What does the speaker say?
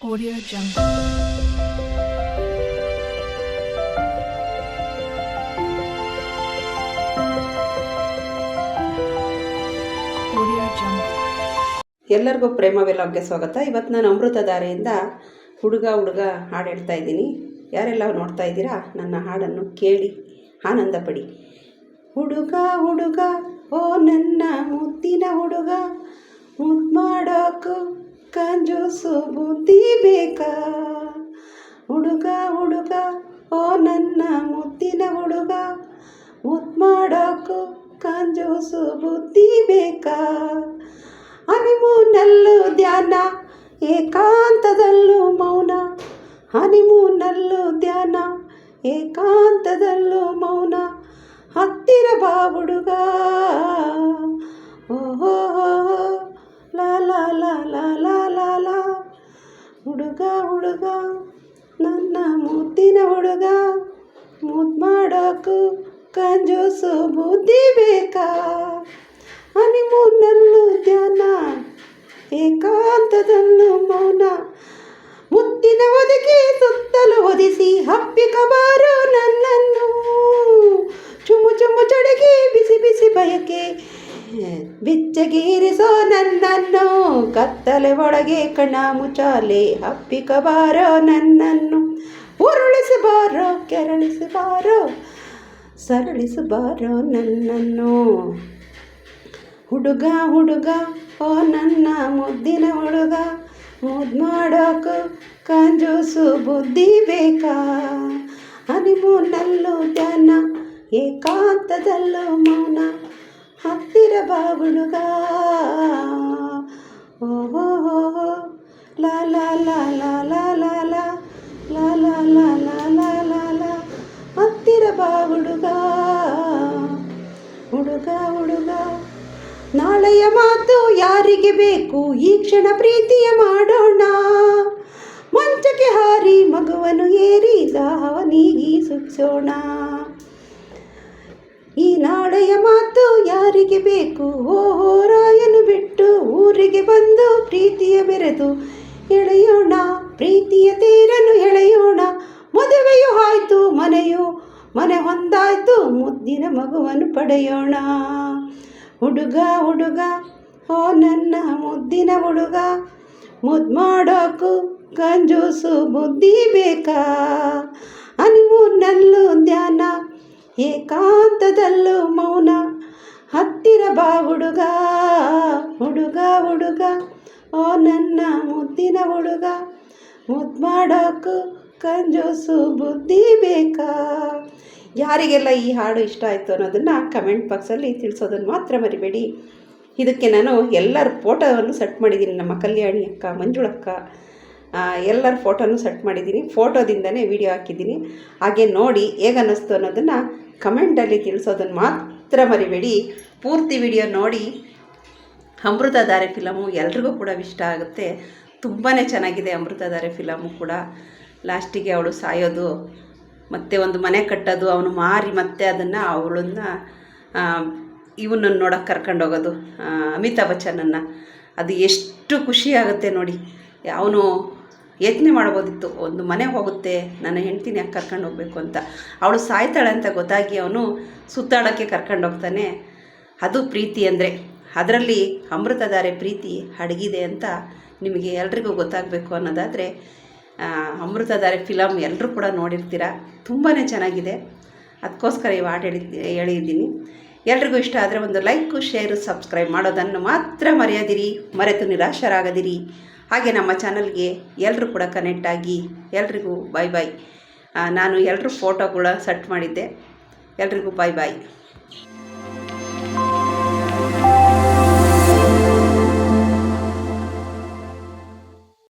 Audio Jungle. Audio Jungle. ಎಲ್ಲರಿಗೂ ಪ್ರೇಮ ವೆಲಾಗ್ಗೆ ಸ್ವಾಗತ. ಇವತ್ತು ನಾನು ಅಮೃತಧಾರೆಯಿಂದ ಹುಡುಗ ಹಾಡು ಹೇಳ್ತಾ ಇದ್ದೀನಿ. ಯಾರೆಲ್ಲ ನೋಡ್ತಾ ಇದ್ದೀರಾ ನನ್ನ ಹಾಡನ್ನು ಕೇಳಿ ಆನಂದ ಪಡಿ. ಹುಡುಗ ಓ ನನ್ನ ಮುದ್ದಿನ ಹುಡುಗ, ಮುದ್ದು ಮಾಡೋಕು ಕಂಜೂಸು ಬುದ್ಧಿ ಬೇಕಾ. ಹುಡುಗ ಓ ನನ್ನ ಮುದ್ದಿನ ಹುಡುಗ, ಮುದ್ದು ಮಾಡೋಕು ಕಂಜೂಸು ಬುದ್ಧಿ ಬೇಕಾ. ಹನಿಮೂನಲ್ಲೂ ಧ್ಯಾನ, ಏಕಾಂತದಲ್ಲೂ ಮೌನ. ಹನಿಮೂನಲ್ಲೂ ಧ್ಯಾನ, ಏಕಾಂತದಲ್ಲೂ ಮೌನ. ಹತ್ತಿರ ಬಾ ಹುಡುಗ, ಓಹೋ ಲಾ ಲಾ ಲಾ ಲಾ ಲಾ ಲಾ ಲಾ. ಹುಡುಗ ನನ್ನ ಮುದ್ದಿನ ಹುಡುಗ, ಮುದ್ದು ಮಾಡೋಕು ಕಂಜೂಸು ಬುದ್ಧಿ ಬೇಕಾ. ಹನಿಮೂನಲ್ಲೂ ಧ್ಯಾನ, ಏಕಾಂತದಲ್ಲೂ ಮೌನ. ಮುತ್ತಿನ ಒದಗಿ ಸುತ್ತಲೂ ಒದಿಸಿ ಹಪ್ಪಿಕಬಾರು ನನ್ನನ್ನು. ಚುಮ್ಮು ಚಡಗಿ ಬಿಸಿ ಬಯಕೆ ಬಿಚ್ಚಗೀರಿಸೋ ನನ್ನನ್ನು. ಕತ್ತಲೆ ಒಳಗೆ ಕಣ ಮುಚಾಲೆ ಹಪ್ಪಿಕಬಾರೋ ನನ್ನನ್ನು. ಉರುಳಿಸಬಾರೋ ಕೆರಳಿಸಬಾರೋ ಸರಳಿಸಬಾರೋ ನನ್ನನ್ನು. ಹುಡುಗ ಓ ನನ್ನ ಮುದ್ದಿನ ಹುಡುಗ, ಮುದ್ದು ಮಾಡೋಕು ಕಂಜೂಸು ಬುದ್ಧಿ ಬೇಕಾ. ಹನಿಮೂನಲ್ಲೂ ಧ್ಯಾನ, ಏಕಾಂತದಲ್ಲೂ ಮೌನ. ಹತ್ತಿರ ಬಾ ಹುಡುಗ, ಓಹೋ ಲಾ ಲಾ ಲಾ ಲಾ ಲಾ ಲಾ ಲಾ ಲಾ ಲಾ ಲಾ ಲಾ ಲಾ ಲಾ ಲಾ. ಹತ್ತಿರ ಬಾ ಹುಡುಗ. ನಾಳೆಯ ಮಾತು ಯಾರಿಗೆ ಬೇಕು, ಈ ಕ್ಷಣ ಪ್ರೀತಿಯ ಮಾಡೋಣ. ಮಂಚಕ್ಕೆ ಹಾರಿ ಮಗುವನ್ನು ಏರಿ ದಾಹವ ನೀಗಿ ಸುತ್ಸೋಣ. ಈ ನಾಳೆಯ ಮಾತು ಯಾರಿಗೆ ಬೇಕು, ಓಹೋ ರಾಯನು ಬಿಟ್ಟು ಊರಿಗೆ ಬಂದು ಪ್ರೀತಿಯ ಬೆರೆತು ಎಳೆಯೋಣ. ಪ್ರೀತಿಯ ತೇರನ್ನು ಎಳೆಯೋಣ. ಮದುವೆಯೂ ಆಯ್ತು, ಮನೆ ಹೊಂದಾಯ್ತು, ಮುದ್ದಿನ ಮಗುವನ್ನು ಪಡೆಯೋಣ. ಹುಡುಗ ಓ ನನ್ನ ಮುದ್ದಿನ ಹುಡುಗ, ಮುದ್ದು ಮಾಡೋಕು ಕಂಜೂಸು ಬುದ್ಧಿ ಬೇಕಾ. ಹನಿಮೂನಲ್ಲೂ ಧ್ಯಾನ, ಏಕಾಂತದಲ್ಲೂ ಮೌನ. ಹತ್ತಿರ ಬಾ ಹುಡುಗ ಓ ನನ್ನ ಮುದ್ದಿನ ಹುಡುಗ, ಮುದ್ದು ಮಾಡೋಕು ಕಂಜೂಸು ಬುದ್ಧಿ ಬೇಕಾ. ಯಾರಿಗೆಲ್ಲ ಈ ಹಾಡು ಇಷ್ಟ ಆಯಿತು ಅನ್ನೋದನ್ನು ಕಮೆಂಟ್ ಬಾಕ್ಸಲ್ಲಿ ತಿಳಿಸೋದನ್ನು ಮಾತ್ರ ಮರಿಬೇಡಿ. ಇದಕ್ಕೆ ನಾನು ಎಲ್ಲರ ಫೋಟೋವನ್ನು ಸೆಟ್ ಮಾಡಿದ್ದೀನಿ. ನಮ್ಮ ಕಲ್ಯಾಣಿ ಅಕ್ಕ, ಮಂಜುಳಕ್ಕ ಎಲ್ಲರ ಫೋಟೋನು ಸೆಟ್ ಮಾಡಿದ್ದೀನಿ. ಫೋಟೋದಿಂದನೇ ವಿಡಿಯೋ ಹಾಕಿದ್ದೀನಿ. ಹಾಗೆ ನೋಡಿ ಹೇಗೆ ಅನ್ನಿಸ್ತು ಅನ್ನೋದನ್ನು ಕಮೆಂಟಲ್ಲಿ ತಿಳಿಸೋದನ್ನು ಮಾತ್ರ ಮರಿಬೇಡಿ. ಪೂರ್ತಿ ವಿಡಿಯೋ ನೋಡಿ. ಅಮೃತಧಾರೆ ಫಿಲಮು ಎಲ್ರಿಗೂ ಕೂಡ ಇಷ್ಟ ಆಗುತ್ತೆ. ತುಂಬಾ ಚೆನ್ನಾಗಿದೆ ಅಮೃತಧಾರೆ ಫಿಲಮು ಕೂಡ. ಲಾಸ್ಟಿಗೆ ಅವಳು ಸಾಯೋದು, ಮತ್ತು ಒಂದು ಮನೆ ಕಟ್ಟೋದು, ಅವನು ಮಾರಿ ಮತ್ತೆ ಅದನ್ನು ಇವನನ್ನು ನೋಡೋಕ್ಕೆ ಕರ್ಕೊಂಡೋಗೋದು, ಅಮಿತಾಬ್ ಬಚ್ಚನನ್ನು. ಅದು ಎಷ್ಟು ಖುಷಿ ಆಗುತ್ತೆ ನೋಡಿ. ಅವನು ಯೋಚನೆ ಮಾಡ್ಬೋದಿತ್ತು, ಒಂದು ಮನೆ ಹೋಗುತ್ತೆ, ನನ್ನ ಹೆಂಡ್ತಿನ ಯಾಕೆ ಕರ್ಕೊಂಡು ಹೋಗಬೇಕು ಅಂತ. ಅವಳು ಸಾಯ್ತಾಳೆ ಅಂತ ಗೊತ್ತಾಗಿ ಅವನು ಸುತ್ತಾಡೋಕ್ಕೆ ಕರ್ಕೊಂಡೋಗ್ತಾನೆ. ಅದು ಪ್ರೀತಿ ಅಂದರೆ. ಅದರಲ್ಲಿ ಅಮೃತಧಾರೆ ಪ್ರೀತಿ ಅಡಗಿದೆ ಅಂತ ನಿಮಗೆ ಎಲ್ರಿಗೂ ಗೊತ್ತಾಗಬೇಕು ಅನ್ನೋದಾದರೆ ಅಮೃತಧಾರೆ ಫಿಲಮ್ ಎಲ್ಲರೂ ಕೂಡ ನೋಡಿರ್ತೀರ. ತುಂಬಾ ಚೆನ್ನಾಗಿದೆ. ಅದಕ್ಕೋಸ್ಕರ ಈ ಹಾಡು ಹೇಳಿದ್ದೀನಿ. ಎಲ್ರಿಗೂ ಇಷ್ಟ ಆದರೆ ಒಂದು ಲೈಕು, ಶೇರು, ಸಬ್ಸ್ಕ್ರೈಬ್ ಮಾಡೋದನ್ನು ಮಾತ್ರ ಮರೆತು ನಿರಾಶರಾಗದಿರಿ. ಹಾಗೆ ನಮ್ಮ ಚಾನಲ್ಗೆ ಎಲ್ಲರೂ ಕೂಡ ಕನೆಕ್ಟ್ ಆಗಿ. ಎಲ್ರಿಗೂ ಬಾಯ್. ನಾನು ಎಲ್ಲರೂ ಫೋಟೋಗಳ ಸೆಟ್ ಮಾಡಿದ್ದೆ. ಎಲ್ರಿಗೂ ಬಾಯ್.